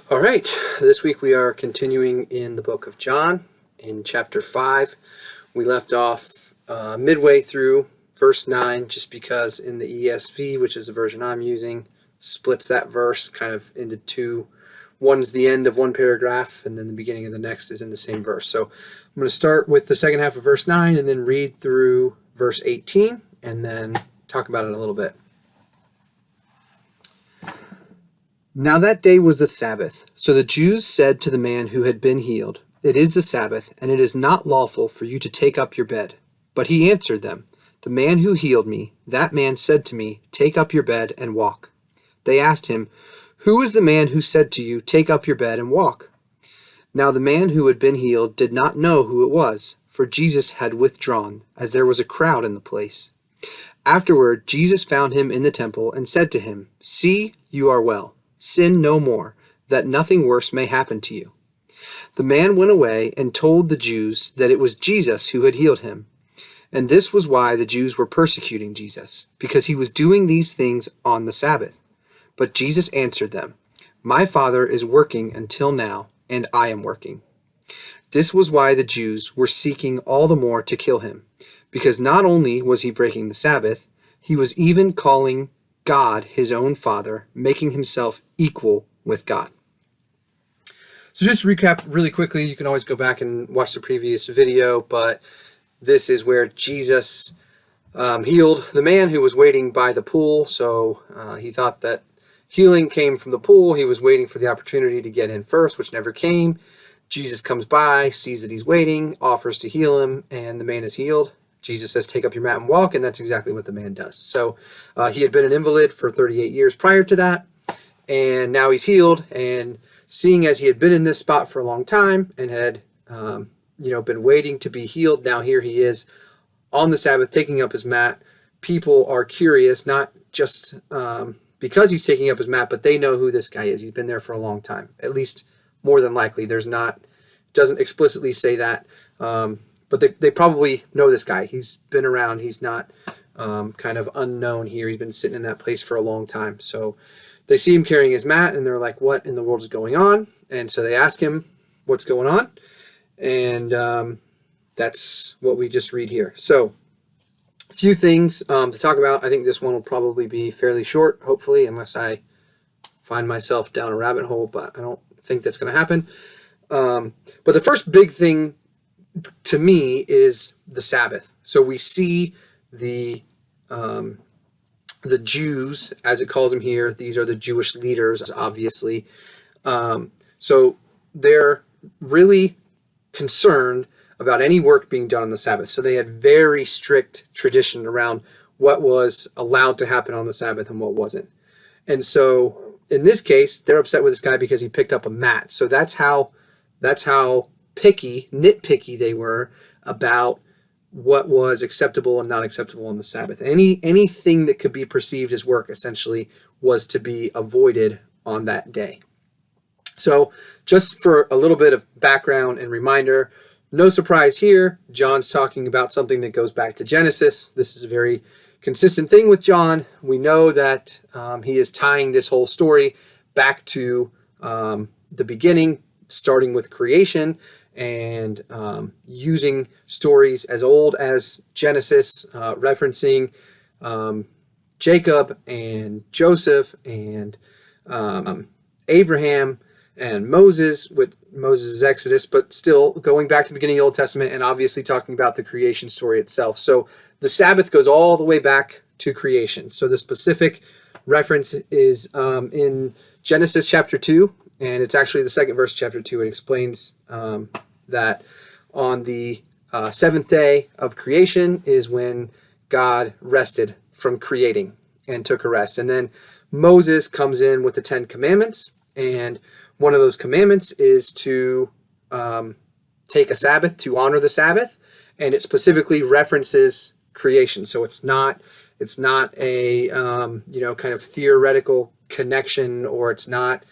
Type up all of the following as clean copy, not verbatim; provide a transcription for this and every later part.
All right, this week we are continuing in the book of John in chapter 5. We left off midway through verse 9 just because in the ESV, which is the version I'm using, splits that verse kind of into two. One's the end of one paragraph and then the beginning of the next is in the same verse. So I'm going to start with the second half of verse 9 and then read through verse 18 and then talk about it a little bit. Now that day was the Sabbath. So the Jews said to the man who had been healed, "It is the Sabbath, and it is not lawful for you to take up your bed." But he answered them, "The man who healed me, that man said to me, 'Take up your bed and walk.'" They asked him, "Who is the man who said to you, 'Take up your bed and walk'?" Now the man who had been healed did not know who it was, for Jesus had withdrawn, as there was a crowd in the place. Afterward, Jesus found him in the temple and said to him, "See, you are well. Sin no more, that nothing worse may happen to you." The man went away and told the Jews that it was Jesus who had healed him. And this was why the Jews were persecuting Jesus, because he was doing these things on the Sabbath. But Jesus answered them, "My Father is working until now, and I am working." This was why the Jews were seeking all the more to kill him, because not only was he breaking the Sabbath, he was even calling God his own Father, making himself equal with God. So just to recap really quickly, you can always go back and watch the previous video, but this is where Jesus healed the man who was waiting by the pool. So he thought that healing came from the pool. He was waiting for the opportunity to get in first, which never came. Jesus comes by, sees that he's waiting, offers to heal him, and the man is healed. Jesus says, "Take up your mat and walk," and that's exactly what the man does. So he had been an invalid for 38 years prior to that, and now he's healed. And seeing as he had been in this spot for a long time and had been waiting to be healed, now here he is on the Sabbath taking up his mat. People are curious, not just because he's taking up his mat, but they know who this guy is. He's been there for a long time, at least more than likely. Doesn't explicitly say that. But they probably know this guy. He's been around. He's not kind of unknown here. He's been sitting in that place for a long time. So they see him carrying his mat, and they're like, "What in the world is going on?" And so they ask him, "What's going on?" And that's what we just read here. So a few things to talk about. I think this one will probably be fairly short, hopefully, unless I find myself down a rabbit hole, but I don't think that's going to happen. But the first big thing to me is the Sabbath. So we see the Jews, as it calls them here. These are the Jewish leaders, obviously. So they're really concerned about any work being done on the Sabbath. So they had very strict tradition around what was allowed to happen on the Sabbath and what wasn't. And so in this case, they're upset with this guy because he picked up a mat. So that's how nitpicky they were about what was acceptable and not acceptable on the Sabbath. Anything that could be perceived as work essentially was to be avoided on that day. So just for a little bit of background and reminder, no surprise here, John's talking about something that goes back to Genesis. This is a very consistent thing with John. We know that he is tying this whole story back to the beginning, starting with creation, and using stories as old as Genesis, referencing Jacob and Joseph and Abraham and Moses, with Moses' Exodus, but still going back to the beginning of the Old Testament and obviously talking about the creation story itself. So the Sabbath goes all the way back to creation. So the specific reference is in Genesis chapter 2, and it's actually the second verse of chapter 2. It explains that on the seventh day of creation is when God rested from creating and took a rest. And then Moses comes in with the 10 Commandments, and one of those commandments is to take a Sabbath, to honor the Sabbath, and it specifically references creation. So it's not a kind of theoretical connection, or it's not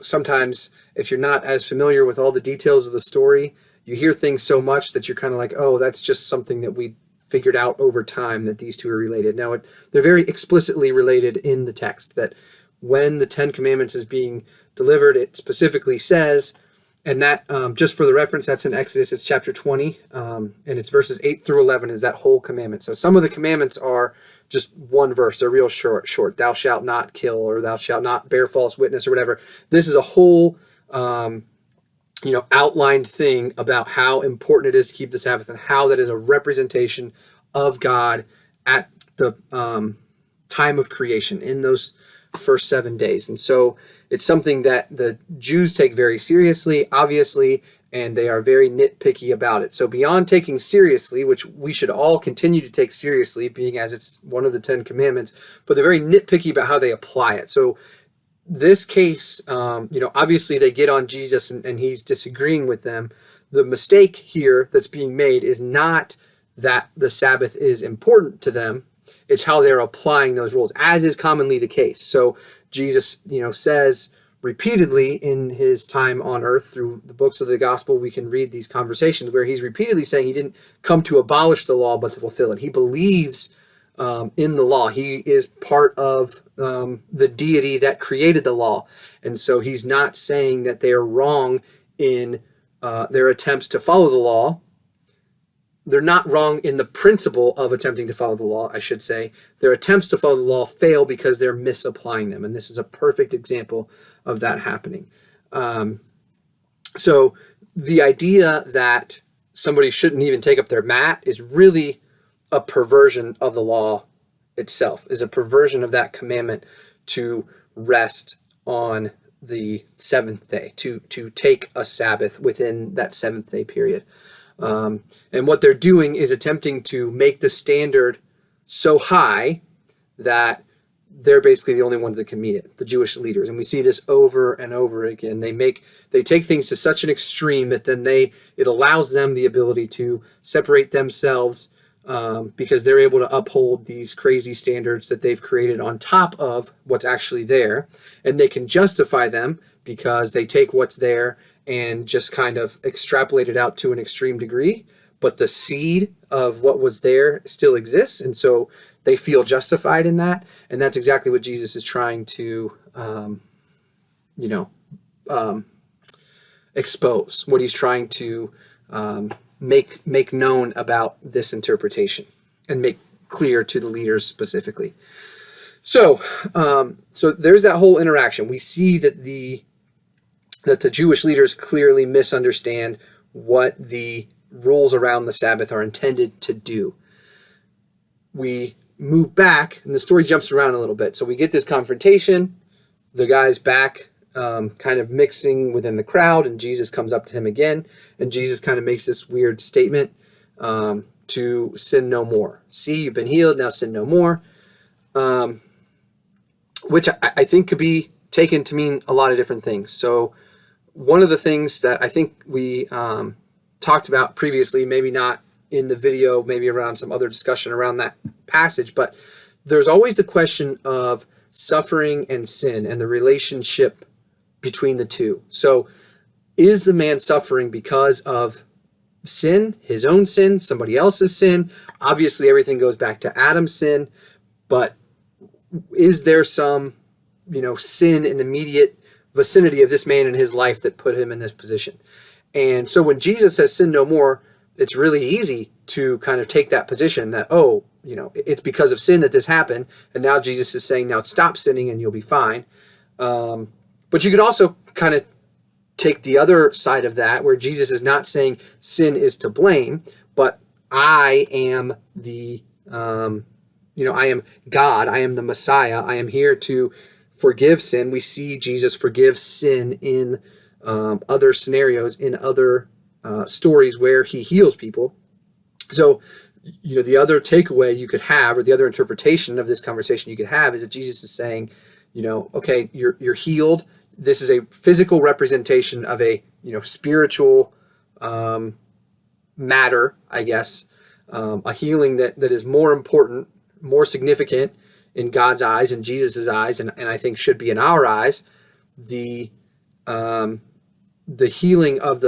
sometimes if you're not as familiar with all the details of the story, you hear things so much that you're kind of like, oh, that's just something that we figured out over time that these two are related. Now, they're very explicitly related in the text, that when the Ten Commandments is being delivered. It specifically says, and that, just for the reference, that's in Exodus, it's chapter 20, and it's verses 8 through 11 is that whole commandment. So some of the commandments are just one verse. They're real short. Thou shalt not kill, or thou shalt not bear false witness, or whatever. This is a whole, outlined thing about how important it is to keep the Sabbath and how that is a representation of God at the time of creation in those first 7 days. And so it's something that the Jews take very seriously, obviously, and they are very nitpicky about it. So beyond taking seriously, which we should all continue to take seriously, being as it's one of the 10 commandments, but they're very nitpicky about how they apply it. So this case, obviously they get on Jesus and he's disagreeing with them. The mistake here that's being made is not that the Sabbath is important to them. It's how they're applying those rules, as is commonly the case. So Jesus, says repeatedly in his time on earth, through the books of the gospel, we can read these conversations where he's repeatedly saying he didn't come to abolish the law, but to fulfill it. He believes in the law. He is part of the deity that created the law. And so he's not saying that they are wrong in their attempts to follow the law. They're not wrong in the principle of attempting to follow the law, I should say. Their attempts to follow the law fail because they're misapplying them. And this is a perfect example of that happening. So the idea that somebody shouldn't even take up their mat is really a perversion of the law itself, is a perversion of that commandment to rest on the seventh day, to take a Sabbath within that seventh day period. And what they're doing is attempting to make the standard so high that they're basically the only ones that can meet it, the Jewish leaders. And we see this over and over again. They take things to such an extreme that then it allows them the ability to separate themselves because they're able to uphold these crazy standards that they've created on top of what's actually there. And they can justify them because they take what's there and just kind of extrapolate it out to an extreme degree, but the seed of what was there still exists, and so they feel justified in that, and that's exactly what Jesus is trying to, expose, what he's trying to make known about this interpretation and make clear to the leaders specifically. So there's that whole interaction. We see that the Jewish leaders clearly misunderstand what the rules around the Sabbath are intended to do. We move back, and the story jumps around a little bit. So we get this confrontation. The guy's back, kind of mixing within the crowd, and Jesus comes up to him again, and Jesus kind of makes this weird statement to sin no more. See, you've been healed, now sin no more, which I think could be taken to mean a lot of different things. So one of the things that I think we talked about previously, maybe not in the video, maybe around some other discussion around that passage, but there's always the question of suffering and sin and the relationship between the two. So is the man suffering because of sin, his own sin, somebody else's sin? Obviously, everything goes back to Adam's sin, but is there some, sin in the immediate vicinity of this man in his life that put him in this position? And so when Jesus says sin no more, it's really easy to kind of take that position that, it's because of sin that this happened, and now Jesus is saying, now stop sinning and you'll be fine. But you could also kind of take the other side of that, where Jesus is not saying sin is to blame, but I am I am God, I am the Messiah, I am here to forgive sin. We see Jesus forgive sin in other scenarios, in other stories where he heals people. So, the other takeaway you could have, or the other interpretation of this conversation you could have, is that Jesus is saying, okay, you're healed. This is a physical representation of a, spiritual matter, I guess, a healing that is more important, more significant in God's eyes, in Jesus's eyes, and I think should be in our eyes. The healing on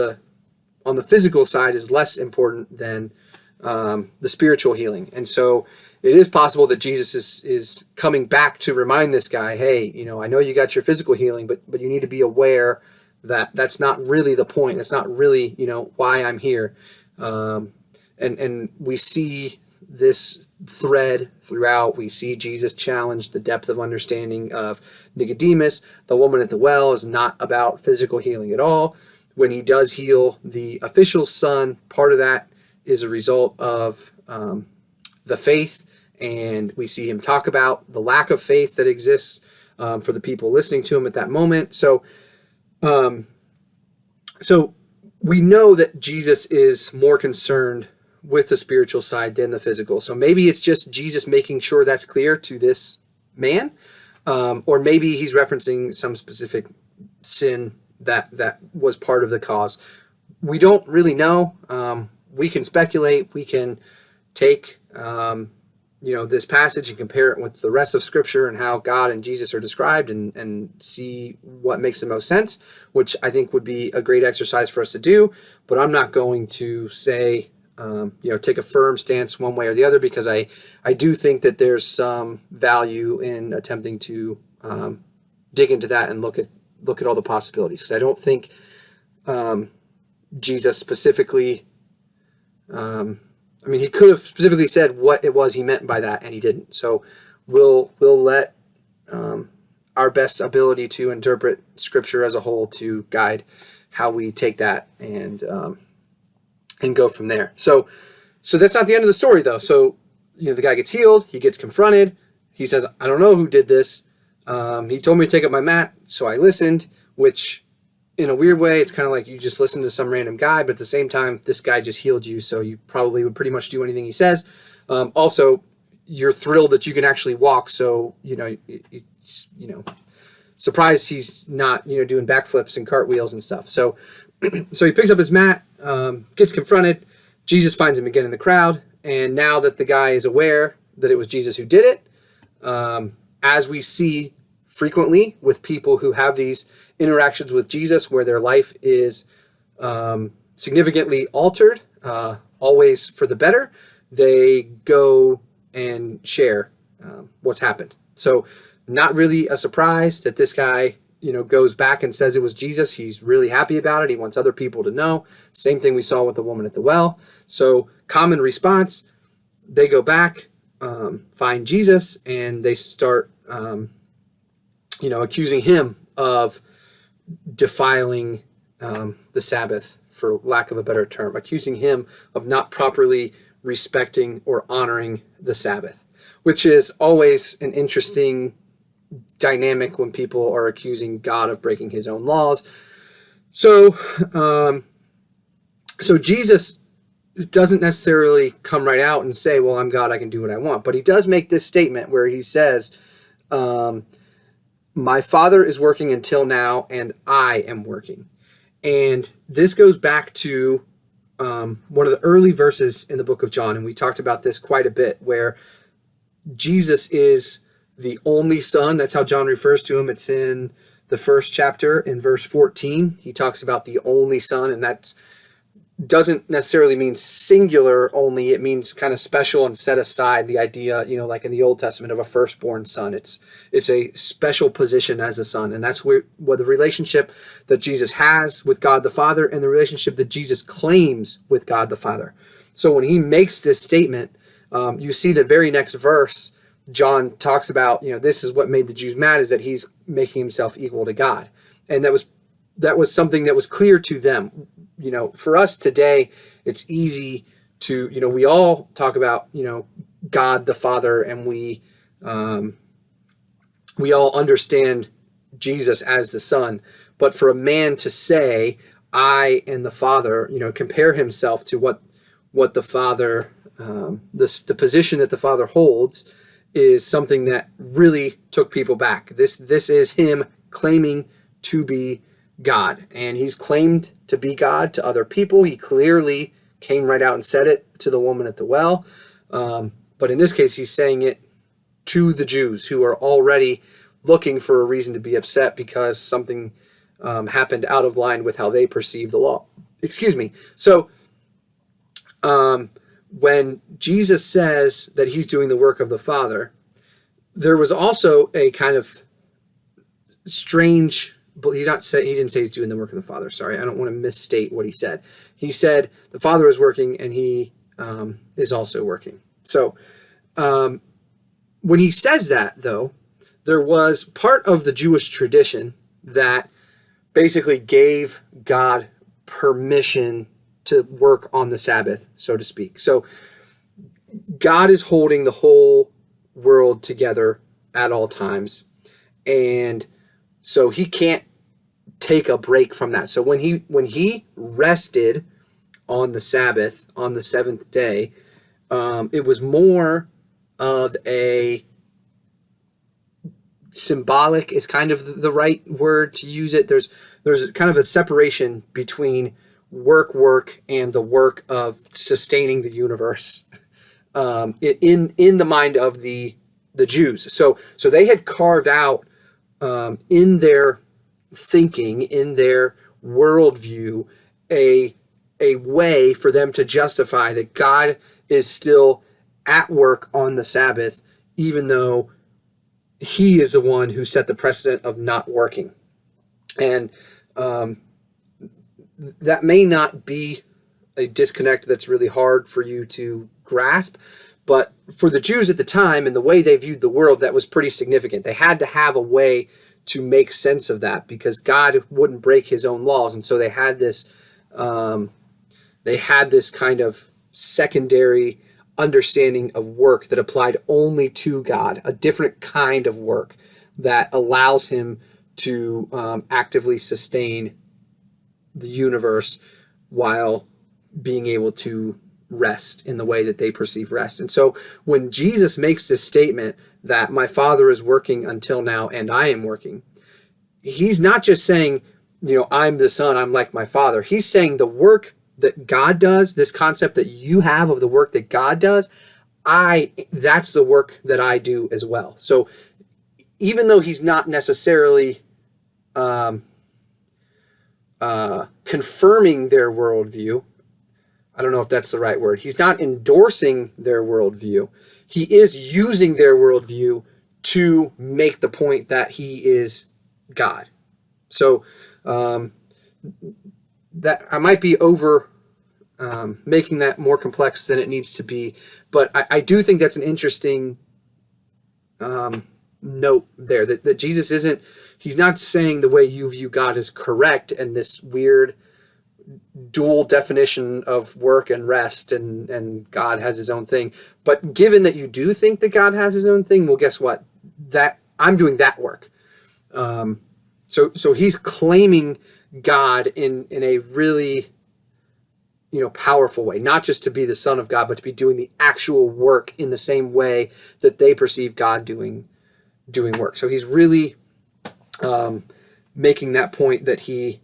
the physical side is less important than the spiritual healing. And so it is possible that Jesus is coming back to remind this guy, hey, I know you got your physical healing, but you need to be aware that that's not really the point. That's not really, why I'm here. And we see this thread throughout. We see Jesus challenge the depth of understanding of Nicodemus. The woman at the well is not about physical healing at all. When he does heal the official's son, part of that is a result of the faith, and we see him talk about the lack of faith that exists for the people listening to him at that moment. So we know that Jesus is more concerned with the spiritual side than the physical. So maybe it's just Jesus making sure that's clear to this man, or maybe he's referencing some specific sin that was part of the cause. We don't really know. We can speculate. We can take this passage and compare it with the rest of Scripture and how God and Jesus are described, and see what makes the most sense, which I think would be a great exercise for us to do. But I'm not going to say, take a firm stance one way or the other, because I do think that there's some value in attempting to dig into that and look at all the possibilities. Because I don't think Jesus specifically, he could have specifically said what it was he meant by that, and he didn't. So we'll let our best ability to interpret Scripture as a whole to guide how we take that and go from there. So that's not the end of the story, though. So the guy gets healed, he gets confronted, he says, I don't know who did this. He told me to take up my mat, so I listened, which in a weird way, it's kind of like you just listen to some random guy, but at the same time, this guy just healed you, so you probably would pretty much do anything he says. Also, you're thrilled that you can actually walk, so surprised he's not doing backflips and cartwheels and stuff. So he picks up his mat, gets confronted. Jesus finds him again in the crowd, and now that the guy is aware that it was Jesus who did it, as we see frequently with people who have these interactions with Jesus where their life is significantly altered, always for the better, they go and share what's happened. So not really a surprise that this guy goes back and says it was Jesus. He's really happy about it. He wants other people to know. Same thing we saw with the woman at the well. So common response, they go back, find Jesus, and they start accusing him of defiling the Sabbath, for lack of a better term, accusing him of not properly respecting or honoring the Sabbath, which is always an interesting dynamic when people are accusing God of breaking his own laws. So Jesus doesn't necessarily come right out and say, well, I'm God, I can do what I want. But he does make this statement where he says, my Father is working until now, and I am working. And this goes back to one of the early verses in the book of John, and we talked about this quite a bit, where Jesus is the only Son. That's how John refers to him. It's in the first chapter in verse 14. He talks about the only Son, and that doesn't necessarily mean singular only. It means kind of special and set aside. The idea, like in the Old Testament, of a firstborn son. It's a special position as a son, and that's what the relationship that Jesus has with God the Father, and the relationship that Jesus claims with God the Father. So when he makes this statement, you see the very next verse, John talks about, this is what made the Jews mad, is that he's making himself equal to God. And that was something that was clear to them. For us today, it's easy to, we all talk about, God the Father, and we all understand Jesus as the Son. But for a man to say, I and the Father, compare himself to what the Father, the position that the Father holds, is something that really took people back. This is him claiming to be God, and he's claimed to be God to other people. He clearly came right out and said it to the woman at the well, but in this case, he's saying it to the Jews, who are already looking for a reason to be upset because something happened out of line with how they perceive the law. Excuse me. So when Jesus says that he's doing the work of the Father, there was also a kind of strange, but he didn't say he's doing the work of the Father. Sorry, I don't want to misstate what he said. He said the Father is working and he is also working. So when he says that, though, there was part of the Jewish tradition that basically gave God permission to work on the Sabbath, so to speak. So God is holding the whole world together at all times. And so he can't take a break from that. So when he rested on the Sabbath, on the seventh day, it was more of a symbolic is kind of the right word to use it. There's kind of a separation between work and the work of sustaining the universe in the mind of the Jews. So they had carved out in their thinking, in their worldview, a way for them to justify that God is still at work on the Sabbath, even though he is the one who set the precedent of not working. And that may not be a disconnect that's really hard for you to grasp, but for the Jews at the time and the way they viewed the world, that was pretty significant. They had to have a way to make sense of that because God wouldn't break his own laws. And so they had this kind of secondary understanding of work that applied only to God, a different kind of work that allows him to actively sustain the universe while being able to rest in the way that they perceive rest. And so when Jesus makes this statement that my Father is working until now and I am working, he's not just saying, I'm the Son, I'm like my Father. He's saying the work that God does, this concept that you have of the work that God does, that's the work that I do as well. So even though he's not necessarily confirming their worldview, I don't know if that's the right word. He's not endorsing their worldview. He is using their worldview to make the point that he is God. So that I might be over making that more complex than it needs to be, but I do think that's an interesting note there, that Jesus he's not saying the way you view God is correct and this weird dual definition of work and rest and God has his own thing. But given that you do think that God has his own thing, well, guess what? That I'm doing that work. So he's claiming God in a really powerful way, not just to be the Son of God, but to be doing the actual work in the same way that they perceive God doing work. So he's really making that point that he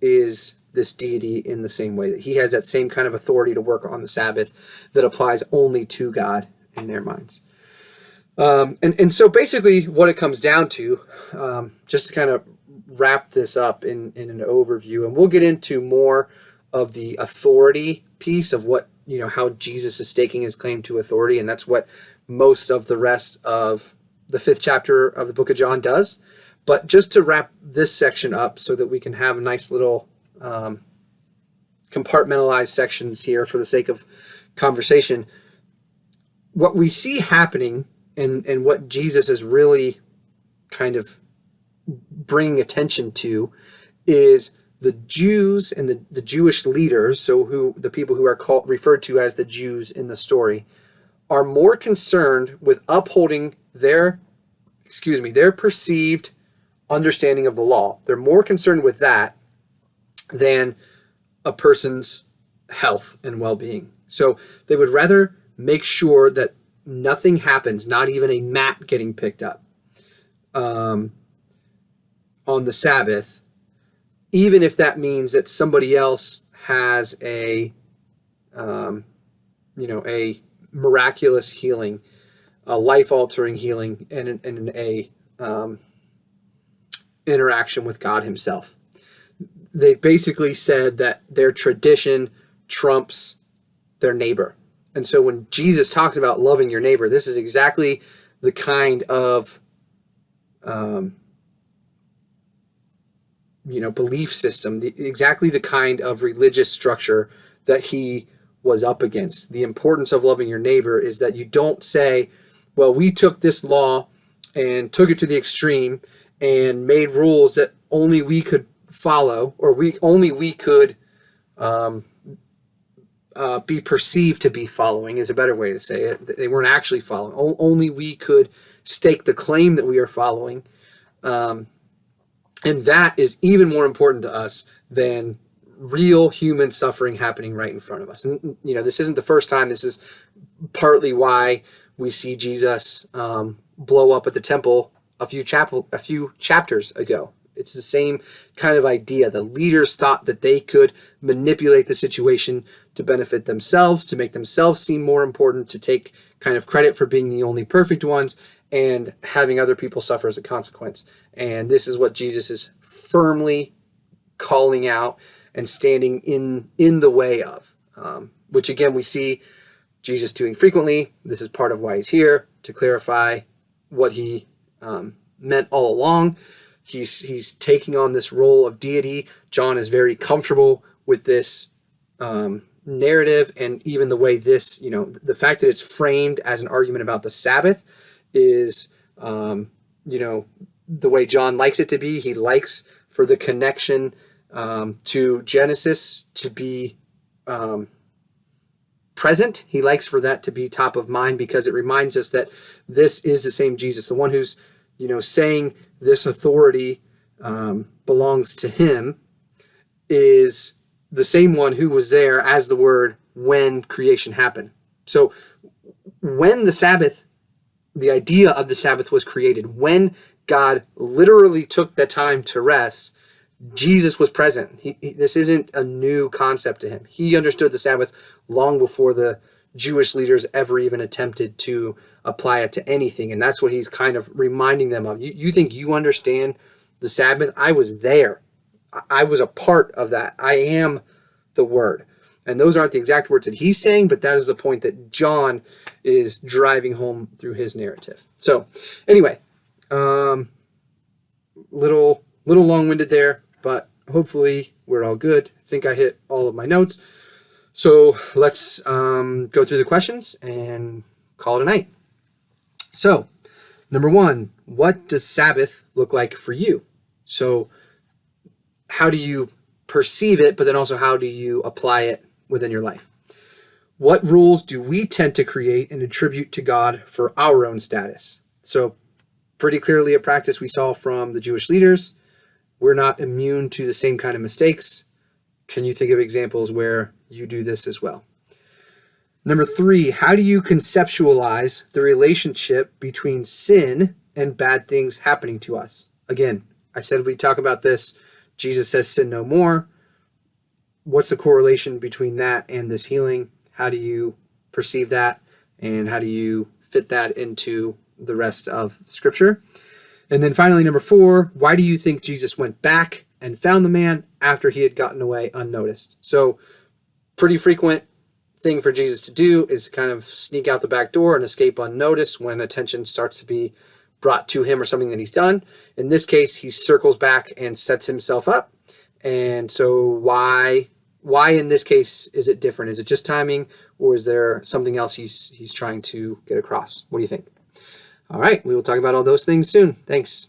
is this deity in the same way, that he has that same kind of authority to work on the Sabbath that applies only to God in their minds. And so basically what it comes down to, just to kind of wrap this up in an overview, and we'll get into more of the authority piece of what, how Jesus is staking his claim to authority. And that's what most of the rest of the 5th chapter of the book of John does. But just to wrap this section up so that we can have a nice little compartmentalized sections here for the sake of conversation, what we see happening and what Jesus is really kind of bringing attention to is the Jews and the Jewish leaders, so the people who are referred to as the Jews in the story, are more concerned with upholding their perceived understanding of the law. They're more concerned with that than a person's health and well-being. So they would rather make sure that nothing happens, not even a mat getting picked up on the Sabbath, even if that means that somebody else has a miraculous healing, a life-altering healing, and a interaction with God himself. They basically said that their tradition trumps their neighbor. And so when Jesus talks about loving your neighbor, this is exactly the kind of belief system, exactly the kind of religious structure that he was up against. The importance of loving your neighbor is that you don't say, well, we took this law and took it to the extreme and made rules that only we could follow, or we could be perceived to be following, is a better way to say it. They weren't actually following. Only we could stake the claim that we are following. And that is even more important to us than real human suffering happening right in front of us. And, this isn't the first time. This is partly why we see Jesus blow up at the temple a few chapters ago. It's the same kind of idea. The leaders thought that they could manipulate the situation to benefit themselves, to make themselves seem more important, to take kind of credit for being the only perfect ones, and having other people suffer as a consequence. And this is what Jesus is firmly calling out and standing in the way of, which again we see Jesus doing frequently. This is part of why he's here, to clarify what he meant all along. He's taking on this role of deity. John is very comfortable with this narrative, and even the way this, the fact that it's framed as an argument about the Sabbath is, the way John likes it to be. He likes for the connection to Genesis to be present. He likes for that to be top of mind, because it reminds us that this is the same Jesus, the one who's, saying this authority belongs to him, is the same one who was there as the Word when creation happened. So when the Sabbath, the idea of the Sabbath was created, when God literally took the time to rest, Jesus was present. This isn't a new concept to him. He understood the Sabbath long before the Jewish leaders ever even attempted to apply it to anything. And that's what he's kind of reminding them of. You think you understand the Sabbath? I was there. I was a part of that. I am the Word. And those aren't the exact words that he's saying, but that is the point that John is driving home through his narrative. So anyway, little long-winded there, but hopefully we're all good. I think I hit all of my notes. So let's go through the questions and call it a night. So, number one, what does Sabbath look like for you? So how do you perceive it, but then also how do you apply it within your life? What rules do we tend to create and attribute to God for our own status? So pretty clearly a practice we saw from the Jewish leaders. We're not immune to the same kind of mistakes. Can you think of examples where you do this as well? Number three, how do you conceptualize the relationship between sin and bad things happening to us? Again, I said we talk about this. Jesus says sin no more. What's the correlation between that and this healing? How do you perceive that? And how do you fit that into the rest of Scripture? And then finally, number four, why do you think Jesus went back and found the man after he had gotten away unnoticed? So pretty frequent thing for Jesus to do is kind of sneak out the back door and escape unnoticed when attention starts to be brought to him or something that he's done. In this case, he circles back and sets himself up. And so why in this case is it different? Is it just timing, or is there something else he's trying to get across? What do you think? All right, we will talk about all those things soon. Thanks.